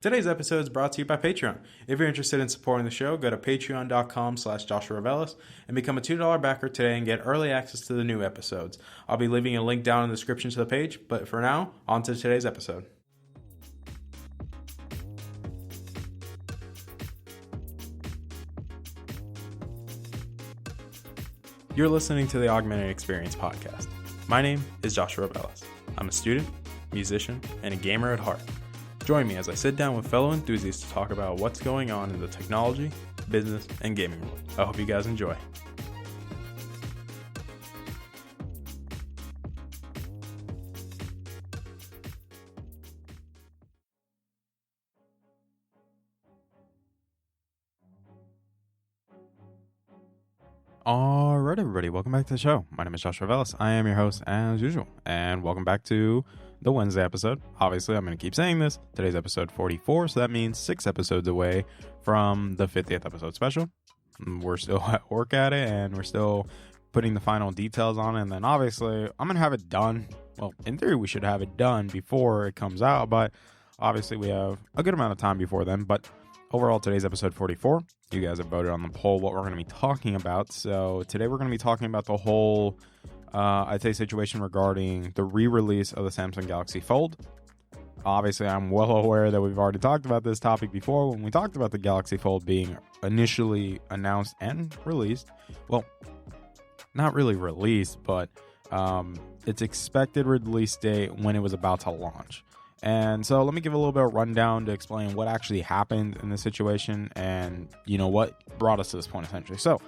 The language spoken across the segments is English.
Today's episode is brought to you by Patreon. If you're interested in supporting the show, go to patreon.com/Joshua Revelis and become a $2 backer today and get early access to the new episodes. I'll be leaving a link down in the description to the page, but for now, on to today's episode. You're listening to the Augmented Experience podcast. My name is Joshua Revelis. I'm a student, musician, and a gamer at heart. Join me as I sit down with fellow enthusiasts to talk about what's going on in the technology, business, and gaming world. I hope you guys enjoy. Alright, everybody, welcome back to the show. My name is Joshua Revelis. I am your host as usual, and welcome back to the Wednesday episode. Obviously, I'm going to keep saying this. Today's episode 44, so that means 6 episodes away from the 50th episode special. We're still at work at it, and we're still putting the final details on it, and then obviously, I'm going to have it done. Well, in theory, we should have it done before it comes out, but obviously, we have a good amount of time before then, but overall, today's episode 44. You guys have voted on the poll what we're going to be talking about. So today we're going to be talking about the whole, I'd say, situation regarding the re-release of the Samsung Galaxy Fold. Obviously, I'm well aware that we've already talked about this topic before when we talked about the Galaxy Fold being initially announced and released. Well, not really released, but its expected release date when it was about to launch. And so let me give a little bit of rundown to explain what actually happened in this situation and, you know, what brought us to this point, essentially. So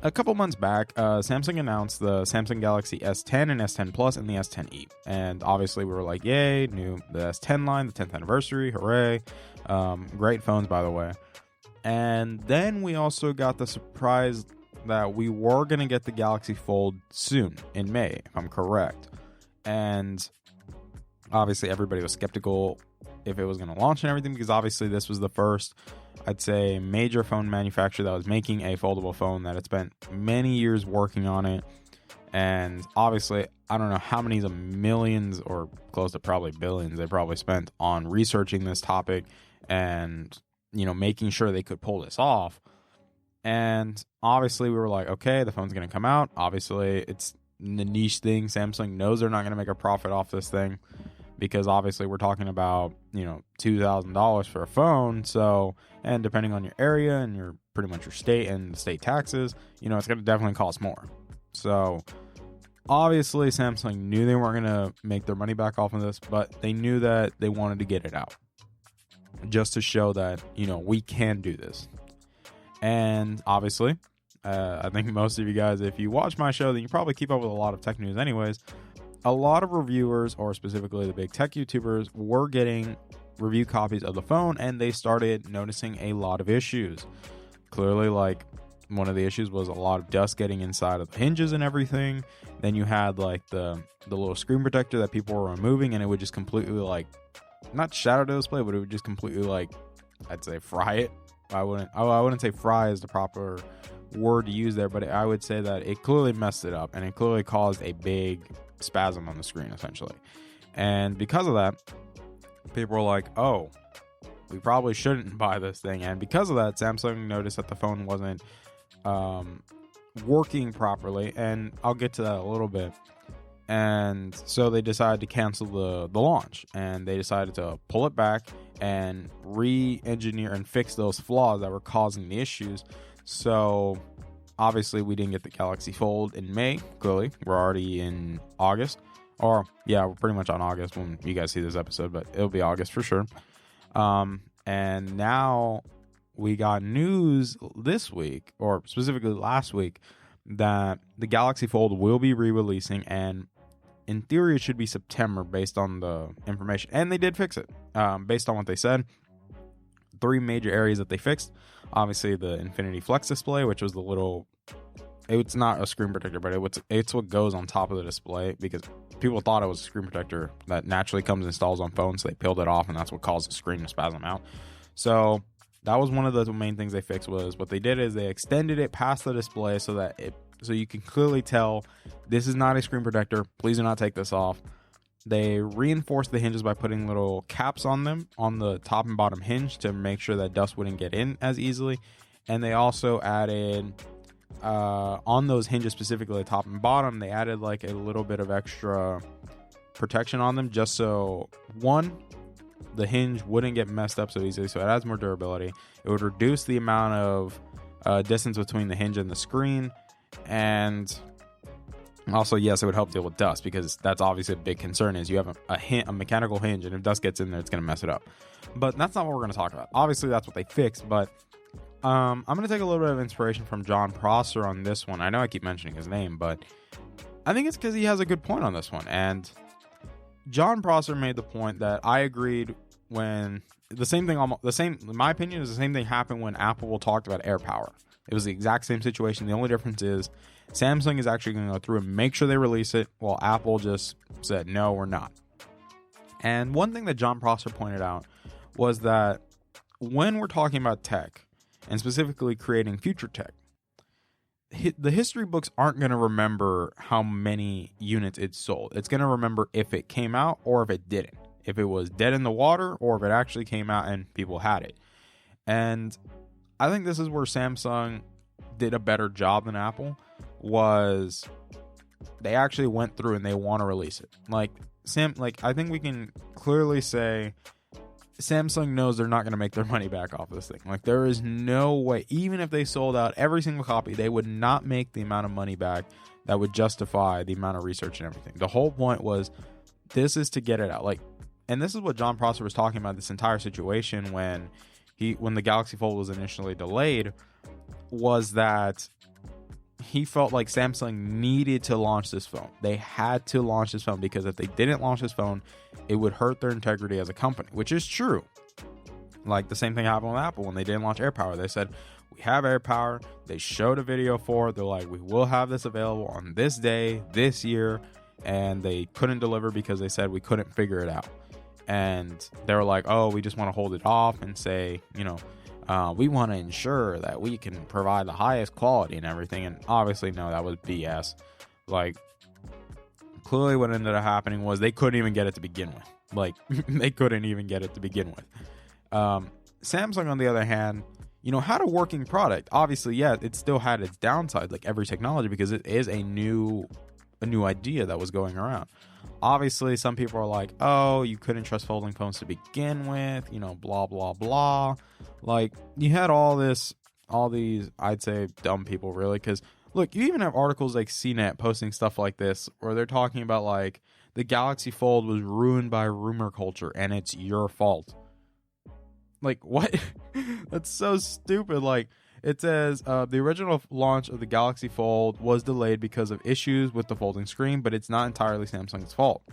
a couple months back, Samsung announced the Samsung Galaxy S10 and S10 Plus and the S10e. And obviously we were like, yay, new the S10 line, the 10th anniversary, hooray. Great phones, by the way. And then we also got the surprise that we were going to get the Galaxy Fold soon in May, if I'm correct. And obviously, everybody was skeptical if it was going to launch and everything because obviously this was the first, I'd say, major phone manufacturer that was making a foldable phone that had spent many years working on it. And obviously, I don't know how many millions or close to probably billions they probably spent on researching this topic and, you know, making sure they could pull this off. And obviously, we were like, okay, the phone's going to come out. Obviously, it's the niche thing. Samsung knows they're not going to make a profit off this thing. Because obviously we're talking about, you know, $2,000 for a phone. So, and depending on your area and your pretty much your state and the state taxes, you know, it's going to definitely cost more. So obviously Samsung knew they weren't going to make their money back off of this, but they knew that they wanted to get it out just to show that, you know, we can do this. And obviously, I think most of you guys, if you watch my show, then you probably keep up with a lot of tech news anyways. A lot of reviewers, or specifically the big tech YouTubers, were getting review copies of the phone and they started noticing a lot of issues. Clearly, like, one of the issues was a lot of dust getting inside of the hinges and everything. Then you had like the little screen protector that people were removing and it would just completely like, not shatter the display, but it would just completely like, I'd say fry it. I wouldn't say fry is the proper word to use there, but I would say that it clearly messed it up and it clearly caused a big spasm on the screen essentially. And because of that, people were like, oh, we probably shouldn't buy this thing. And because of that, Samsung noticed that the phone wasn't working properly, and I'll get to that a little bit. And so they decided to cancel the launch, and they decided to pull it back and re-engineer and fix those flaws that were causing the issues. So obviously, we didn't get the Galaxy Fold in May. Clearly, we're already in August. Or, yeah, we're pretty much on August when you guys see this episode, but it'll be August for sure. And now we got news this week, or specifically last week, that the Galaxy Fold will be re-releasing, and in theory, it should be September based on the information. And they did fix it. Based on what they said, 3 major areas that they fixed. Obviously, the Infinity Flex display, which was the little... It's not a screen protector, but it's what goes on top of the display, because people thought it was a screen protector that naturally comes and installs on phones, so they peeled it off, and that's what caused the screen to spasm out. So that was one of the main things they fixed. Was what they did is they extended it past the display so that so you can clearly tell this is not a screen protector. Please do not take this off. They reinforced the hinges by putting little caps on them on the top and bottom hinge to make sure that dust wouldn't get in as easily. And they also added on those hinges, specifically the top and bottom, they added like a little bit of extra protection on them, just so one, the hinge wouldn't get messed up so easily, so it adds more durability. It would reduce the amount of distance between the hinge and the screen, and also, yes, it would help deal with dust, because that's obviously a big concern, is you have a mechanical hinge, and if dust gets in there, it's going to mess it up. But that's not what we're going to talk about. Obviously, that's what they fixed, but I'm going to take a little bit of inspiration from Jon Prosser on this one. I know I keep mentioning his name, but I think it's because he has a good point on this one. And Jon Prosser made the point that I agreed when in my opinion, is the same thing happened when Apple talked about AirPower. It was the exact same situation. The only difference is Samsung is actually going to go through and make sure they release it, while Apple just said, no, we're not. And one thing that Jon Prosser pointed out was that when we're talking about tech, and specifically creating future tech, the history books aren't going to remember how many units it sold. It's going to remember if it came out or if it didn't. If it was dead in the water or if it actually came out and people had it. And I think this is where Samsung did a better job than Apple, was they actually went through and they want to release it. Like I think we can clearly say Samsung knows they're not going to make their money back off this thing. Like, there is no way, even if they sold out every single copy, they would not make the amount of money back that would justify the amount of research and everything. The whole point was, this is to get it out. Like, and this is what Jon Prosser was talking about, this entire situation when the Galaxy Fold was initially delayed, was that he felt like Samsung needed to launch this phone. They had to launch this phone, because if they didn't launch this phone, it would hurt their integrity as a company, which is true. Like, the same thing happened with Apple when they didn't launch AirPower. They said, we have AirPower. They showed a video for it. They're like, we will have this available on this day, this year. And they couldn't deliver because they said we couldn't figure it out. And they were like, oh, we just want to hold it off and say, we want to ensure that we can provide the highest quality and everything. And obviously, no, that was BS. Like, clearly what ended up happening was they couldn't even get it to begin with. Like, they couldn't even get it to begin with. Samsung, on the other hand, had a working product. Obviously, yeah, it still had its downside, like every technology, because it is a new idea that was going around. Obviously, some people are like, oh, you couldn't trust folding phones to begin with, blah, blah, blah. Like, you had all these, I'd say, dumb people, really, because, look, you even have articles like CNET posting stuff like this, where they're talking about, like, the Galaxy Fold was ruined by rumor culture, and it's your fault. Like, what? That's so stupid. Like, it says, the original launch of the Galaxy Fold was delayed because of issues with the folding screen, but it's not entirely Samsung's fault.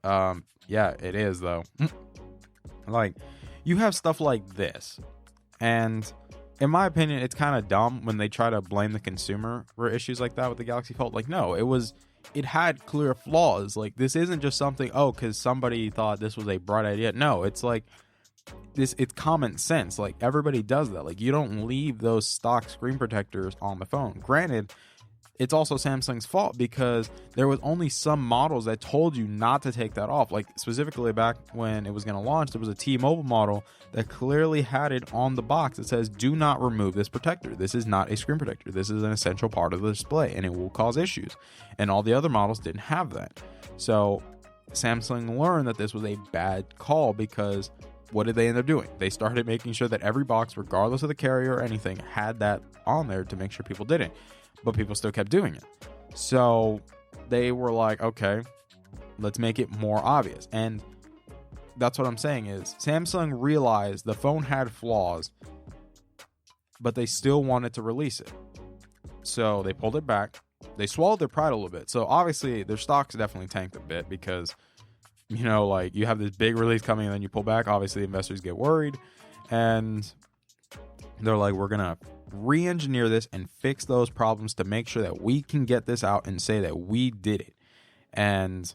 Yeah, it is, though. Like, you have stuff like this, and in my opinion, it's kind of dumb when they try to blame the consumer for issues like that with the Galaxy Fold. Like, no, it had clear flaws. Like, this isn't just something, because somebody thought this was a bright idea. No, it's like, it's common sense. Like, everybody does that. Like, you don't leave those stock screen protectors on the phone. Granted, it's also Samsung's fault, because there was only some models that told you not to take that off. Like, specifically back when it was going to launch, there was a T-Mobile model that clearly had it on the box that says, do not remove this protector. This is not a screen protector. This is an essential part of the display, and it will cause issues. And all the other models didn't have that. So Samsung learned that this was a bad call, because what did they end up doing? They started making sure that every box, regardless of the carrier or anything, had that on there to make sure people didn't. But people still kept doing it. So they were like, okay, let's make it more obvious. And that's what I'm saying is, Samsung realized the phone had flaws, but they still wanted to release it. So they pulled it back. They swallowed their pride a little bit. So obviously their stocks definitely tanked a bit, because like, you have this big release coming and then you pull back. Obviously, investors get worried, and they're like, we're going to re-engineer this and fix those problems to make sure that we can get this out and say that we did it. And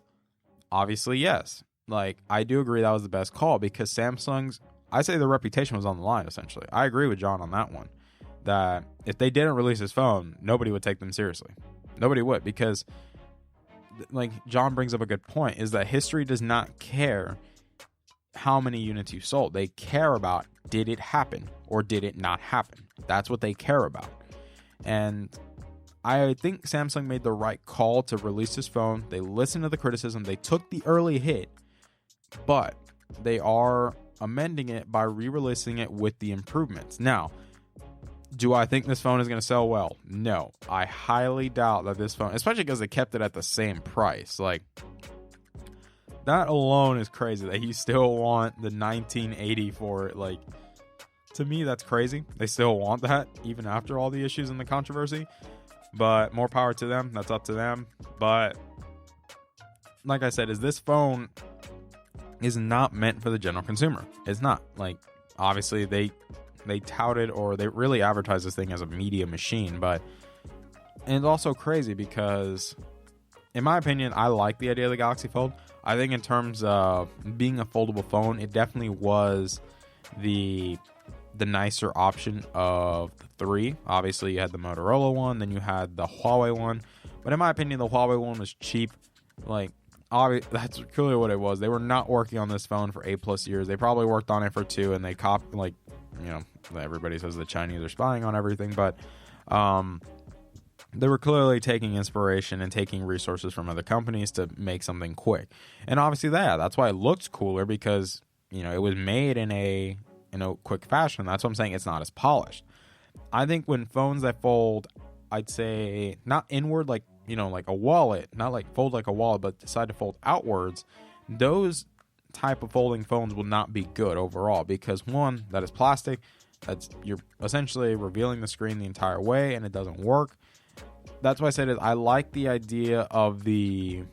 obviously, yes, like, I do agree that was the best call, because Samsung's, I say, their reputation was on the line, essentially. I agree with John on that one, that if they didn't release this phone, nobody would take them seriously. Nobody would, because like John brings up a good point, is that history does not care how many units you sold. They care about, did it happen or did it not happen? That's what they care about. And I think Samsung made the right call to release this phone. They listened to the criticism. They took the early hit, but they are amending it by re-releasing it with the improvements. Now, do I think this phone is going to sell well? No. I highly doubt that this phone, especially because they kept it at the same price. Like, that alone is crazy that you still want the 1980 for it. Like, to me, that's crazy. They still want that, even after all the issues and the controversy. But more power to them. That's up to them. But like I said, this phone is not meant for the general consumer. It's not. Like, obviously, they touted, or they really advertise this thing as a media machine. But and it's also crazy because, in my opinion, I like the idea of the Galaxy Fold. I think in terms of being a foldable phone, it definitely was the nicer option of the three. Obviously, you had the Motorola one, then you had the Huawei one. But in my opinion, the Huawei one was cheap. Like, obviously, that's clearly what it was. They were not working on this phone for 8+ years. They probably worked on it for 2, and they like, you know, everybody says the Chinese are spying on everything, but they were clearly taking inspiration and taking resources from other companies to make something quick. And obviously that's why it looks cooler, because, you know, it was made in a quick fashion. That's what I'm saying. It's not as polished. I think when phones that fold, I'd say not inward, like, you know, like a wallet, not like fold like a wallet, but decide to fold outwards, those type of folding phones will not be good overall, because one, that is plastic. You're essentially revealing the screen the entire way, and it doesn't work. That's why I said I like the idea of the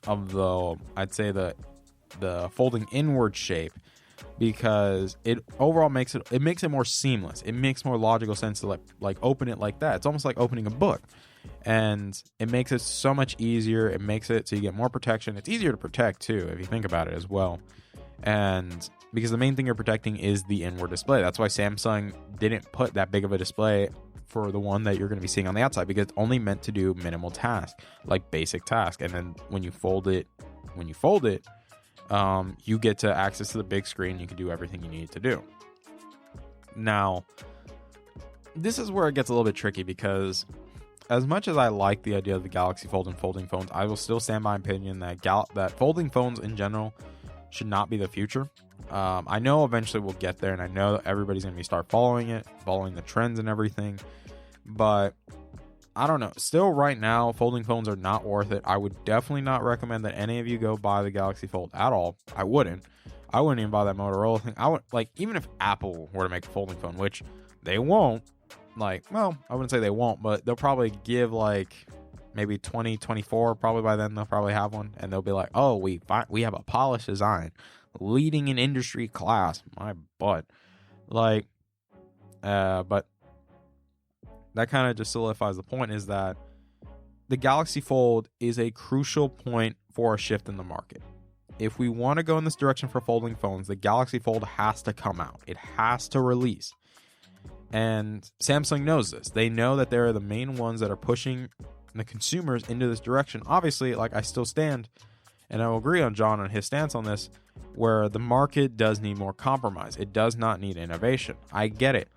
I'd say the folding inward shape, because it overall makes it more seamless. It makes more logical sense to like open it like that. It's almost like opening a book, and it makes it so much easier. It makes it so you get more protection. It's easier to protect too, if you think about it as well. And because the main thing you're protecting is the inward display. That's why Samsung didn't put that big of a display for the one that you're going to be seeing on the outside, because it's only meant to do minimal tasks, like basic tasks. And then when you fold it, you get to access to the big screen. You can do everything you need to do. Now, this is where it gets a little bit tricky, because as much as I like the idea of the Galaxy Fold and folding phones, I will still stand by my opinion that folding phones in general should not be the future. I know eventually we'll get there, and I know everybody's going to start following the trends and everything. But I don't know. Still, right now, folding phones are not worth it. I would definitely not recommend that any of you go buy the Galaxy Fold at all. I wouldn't even buy that Motorola thing. I would, like, even if Apple were to make a folding phone, which they won't. Like, well, I wouldn't say they won't, but they'll probably give like maybe 2024. Probably by then they'll probably have one, and they'll be like, "Oh, we have a polished design, leading in industry class." My butt, like, but that kind of just solidifies the point, is that the Galaxy Fold is a crucial point for a shift in the market. If we want to go in this direction for folding phones, the Galaxy Fold has to come out. It has to release. And Samsung knows this. They know that they're the main ones that are pushing the consumers into this direction. Obviously, like, I still stand, and I will agree on John on his stance on this, where the market does need more compromise. It does not need innovation. I get it.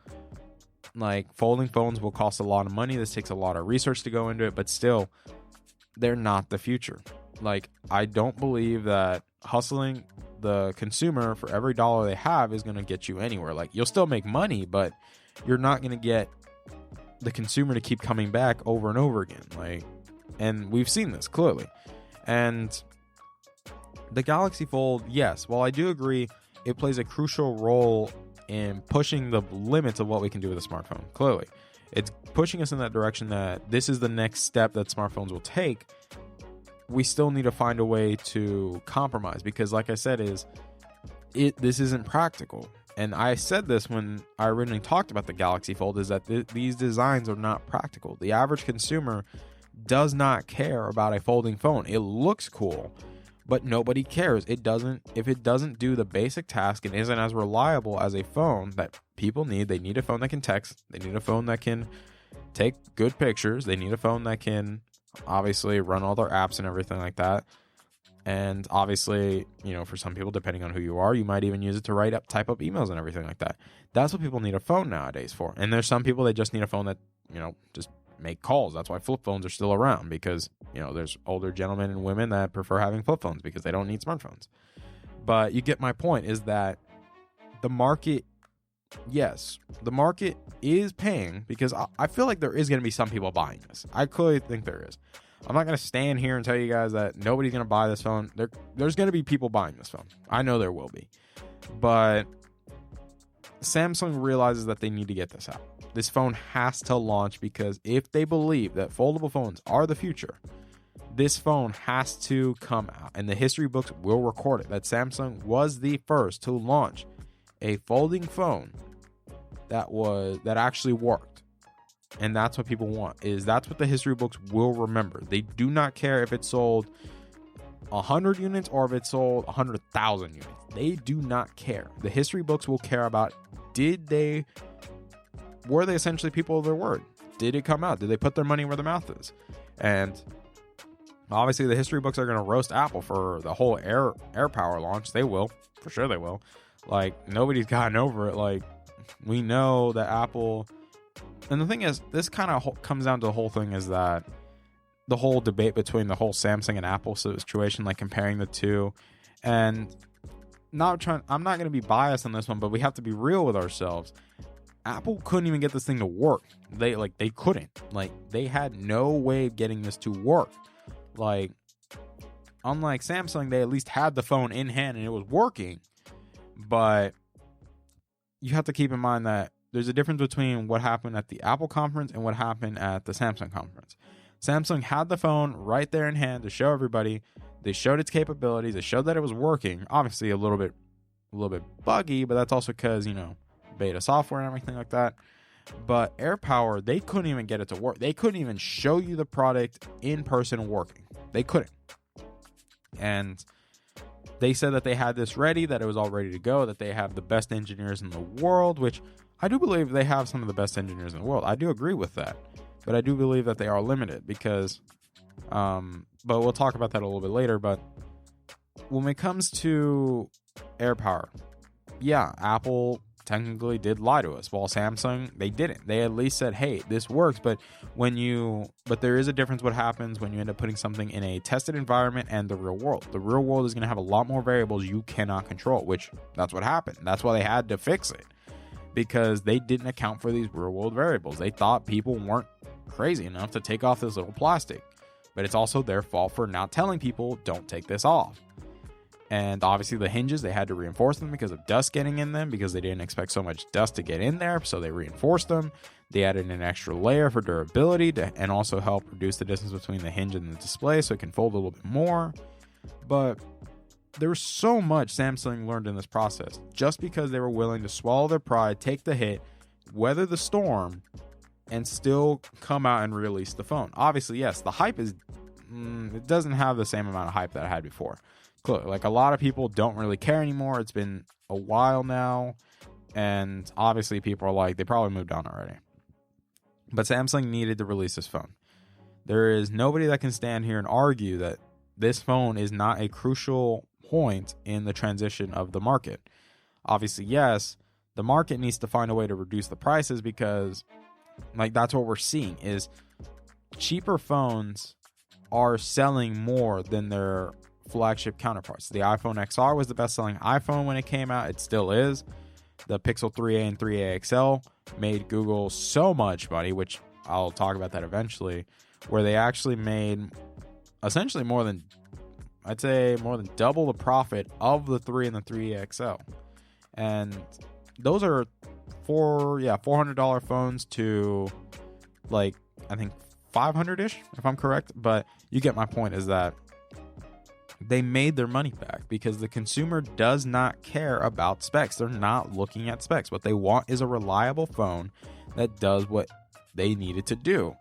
Like, folding phones will cost a lot of money. This takes a lot of research to go into it, but still, they're not the future. Like, I don't believe that hustling the consumer for every dollar they have is going to get you anywhere. Like, you'll still make money, but you're not going to get the consumer to keep coming back over and over again. Like, and we've seen this clearly. And the Galaxy Fold, yes, while I do agree, it plays a crucial role in pushing the limits of what we can do with a smartphone. Clearly, it's pushing us in that direction, that this is the next step that smartphones will take. We still need to find a way to compromise, because, like I said, this isn't practical. And I said this when I originally talked about the Galaxy Fold, is that these designs are not practical. The average consumer does not care about a folding phone. It looks cool, but nobody cares. If it doesn't do the basic task and isn't as reliable as a phone that people need. They need a phone that can text. They need a phone that can take good pictures. They need a phone that can obviously run all their apps and everything like that. And obviously, for some people, depending on who you are, you might even use it to type up emails and everything like that. That's what people need a phone nowadays for. And there's some people that just need a phone that, just make calls. That's why flip phones are still around, because, there's older gentlemen and women that prefer having flip phones because they don't need smartphones. But you get my point, is that the market, yes, the market is paying, because I feel like there is going to be some people buying this. I clearly think there is. I'm not going to stand here and tell you guys that nobody's going to buy this phone. There's going to be people buying this phone. I know there will be. But Samsung realizes that they need to get this out. This phone has to launch, because if they believe that foldable phones are the future, this phone has to come out. And the history books will record it, that Samsung was the first to launch a folding phone that actually worked. And that's what people want. That's what the history books will remember. They do not care if it sold 100 units or if it sold 100,000 units. They do not care. The history books will care about, were they essentially people of their word? Did it come out? Did they put their money where their mouth is? And obviously the history books are going to roast Apple for the whole AirPower launch. They will. For sure they will. Like, nobody's gotten over it. Like, we know that Apple... And the thing is, this kind of comes down to the whole thing, is that the whole debate between the whole Samsung and Apple situation, like comparing the two. And I'm not going to be biased on this one, but we have to be real with ourselves. Apple couldn't even get this thing to work. They couldn't. Like, they had no way of getting this to work. Like, unlike Samsung, they at least had the phone in hand and it was working. But you have to keep in mind that there's a difference between what happened at the Apple conference and what happened at the Samsung conference. Samsung had the phone right there in hand to show everybody. They showed its capabilities. They showed that it was working. Obviously, a little bit buggy, but that's also because, beta software and everything like that. But AirPower, they couldn't even get it to work. They couldn't even show you the product in person working. They couldn't. And they said that they had this ready, that it was all ready to go, that they have the best engineers in the world, which I do believe they have some of the best engineers in the world. I do agree with that. But I do believe that they are limited because, but we'll talk about that a little bit later. But when it comes to AirPower, yeah, Apple technically did lie to us, while Samsung, they didn't. They at least said, hey, this works. But there is a difference what happens when you end up putting something in a tested environment and the real world. The real world is going to have a lot more variables you cannot control, which that's what happened. That's why they had to fix it, because they didn't account for these real world variables. They thought people weren't crazy enough to take off this little plastic, but it's also their fault for not telling people, don't take this off. And obviously the hinges, they had to reinforce them because of dust getting in them, because they didn't expect so much dust to get in there, so they reinforced them. They added an extra layer for durability and also help reduce the distance between the hinge and the display so it can fold a little bit more. But there was so much Samsung learned in this process, just because they were willing to swallow their pride, take the hit, weather the storm, and still come out and release the phone. Obviously, yes, the hype it doesn't have the same amount of hype that I had before. Like, a lot of people don't really care anymore. It's been a while now, and obviously people are like, they probably moved on already. But Samsung needed to release this phone. There is nobody that can stand here and argue that this phone is not a crucial point in the transition of the market. Obviously, yes, the market needs to find a way to reduce the prices, because like, that's what we're seeing is cheaper phones are selling more than their flagship counterparts. The iPhone XR was the best selling iPhone when it came out. It still is. The Pixel 3a and 3a XL made Google so much money, which I'll talk about that eventually, where they actually made essentially more than double the profit of the 3 and the 3a XL. And those are $400 phones to, like, I think 500-ish, if I'm correct. But you get my point, is that they made their money back because the consumer does not care about specs. They're not looking at specs. What they want is a reliable phone that does what they need it to do.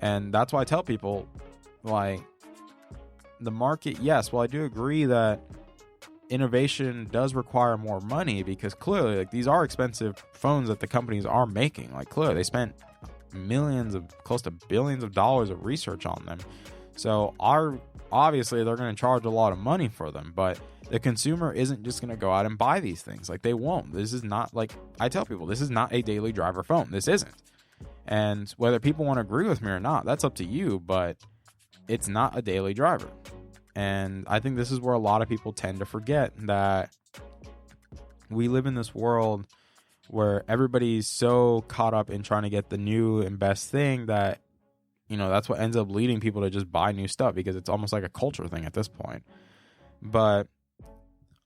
And that's why I tell people, like, the market, yes, well, I do agree that innovation does require more money, because clearly, like, these are expensive phones that the companies are making. Like, clearly they spent millions of, close to billions of dollars of research on them. So obviously they're going to charge a lot of money for them, but the consumer isn't just going to go out and buy these things. Like, they won't. This is not, like I tell people, this is not a daily driver phone. This isn't. And whether people want to agree with me or not, that's up to you, but it's not a daily driver. And I think this is where a lot of people tend to forget that we live in this world where everybody's so caught up in trying to get the new and best thing that, you know, that's what ends up leading people to just buy new stuff, because it's almost like a culture thing at this point. But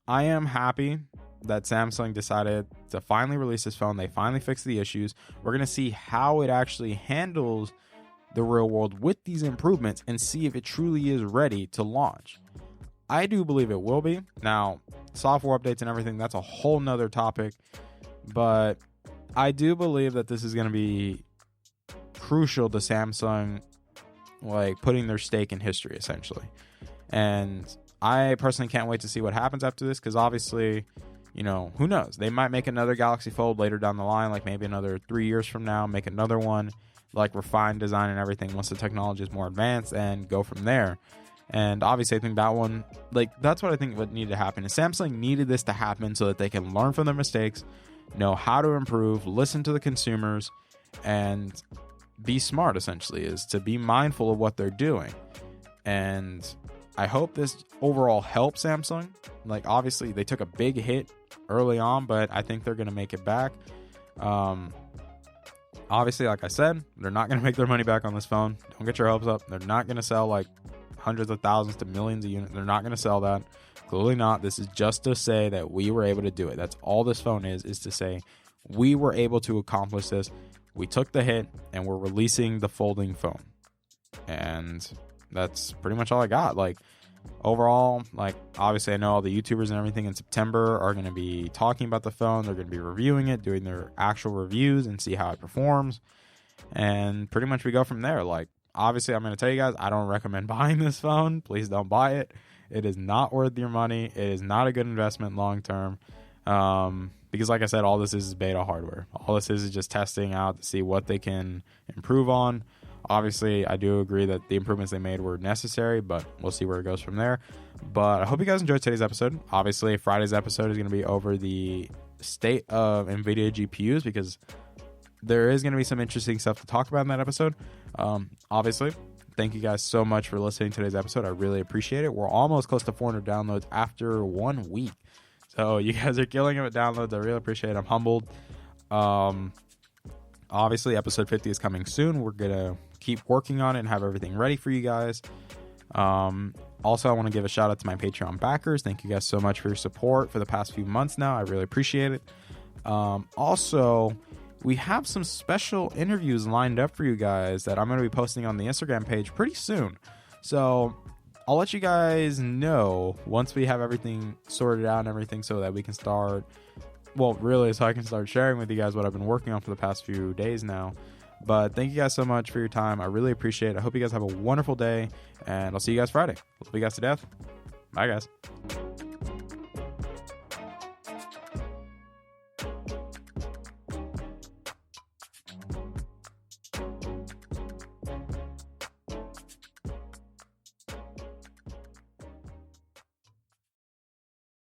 I am happy that Samsung decided to finally release this phone. They finally fixed the issues. We're going to see how it actually handles the real world with these improvements and see if it truly is ready to launch. I do believe it will be. Now, software updates and everything, that's a whole nother topic, but I do believe that this is going to be crucial to Samsung, like, putting their stake in history, essentially. And I personally can't wait to see what happens after this, because obviously, you know, who knows? They might make another Galaxy Fold later down the line, like maybe another 3 years from now, make another one, like refined design and everything once the technology is more advanced, and go from there. And obviously I think that one, like, that's what I think what needed to happen is Samsung needed this to happen so that they can learn from their mistakes, know how to improve, listen to the consumers, and be smart, essentially, is to be mindful of what they're doing. And I hope this overall helps Samsung. Like, obviously they took a big hit early on, but I think they're going to make it back. Obviously, like I said, they're not going to make their money back on this phone. Don't get your hopes up. They're not going to sell like hundreds of thousands to millions of units. They're not going to sell that. Clearly not. This is just to say that we were able to do it. That's all this phone is to say we were able to accomplish this. We took the hit and we're releasing the folding phone. And that's pretty much all I got. Like, overall, like, obviously I know all the YouTubers and everything in September are going to be talking about the phone. They're going to be reviewing it, doing their actual reviews and see how it performs. And pretty much we go from there. Like, obviously I'm going to tell you guys, I don't recommend buying this phone. Please don't buy it. It is not worth your money. It is not a good investment long term. Because like I said, all this is beta hardware. All this is just testing out to see what they can improve on. Obviously, I do agree that the improvements they made were necessary, but we'll see where it goes from there. But I hope you guys enjoyed today's episode. Obviously, Friday's episode is going to be over the state of NVIDIA GPUs, because there is going to be some interesting stuff to talk about in that episode. Obviously, thank you guys so much for listening to today's episode. I really appreciate it. We're almost close to 400 downloads after 1 week. So you guys are killing it with downloads. I really appreciate it. I'm humbled. Obviously, episode 50 is coming soon. We're going to keep working on it and have everything ready for you guys. Also, I want to give a shout out to my Patreon backers. Thank you guys so much for your support for the past few months now. I really appreciate it. Also, we have some special interviews lined up for you guys that I'm going to be posting on the Instagram page pretty soon. So I'll let you guys know once we have everything sorted out and everything, so that we can start, well, really, so I can start sharing with you guys what I've been working on for the past few days now. But thank you guys so much for your time. I really appreciate it. I hope you guys have a wonderful day, and I'll see you guys Friday. Love you guys to death. Bye, guys.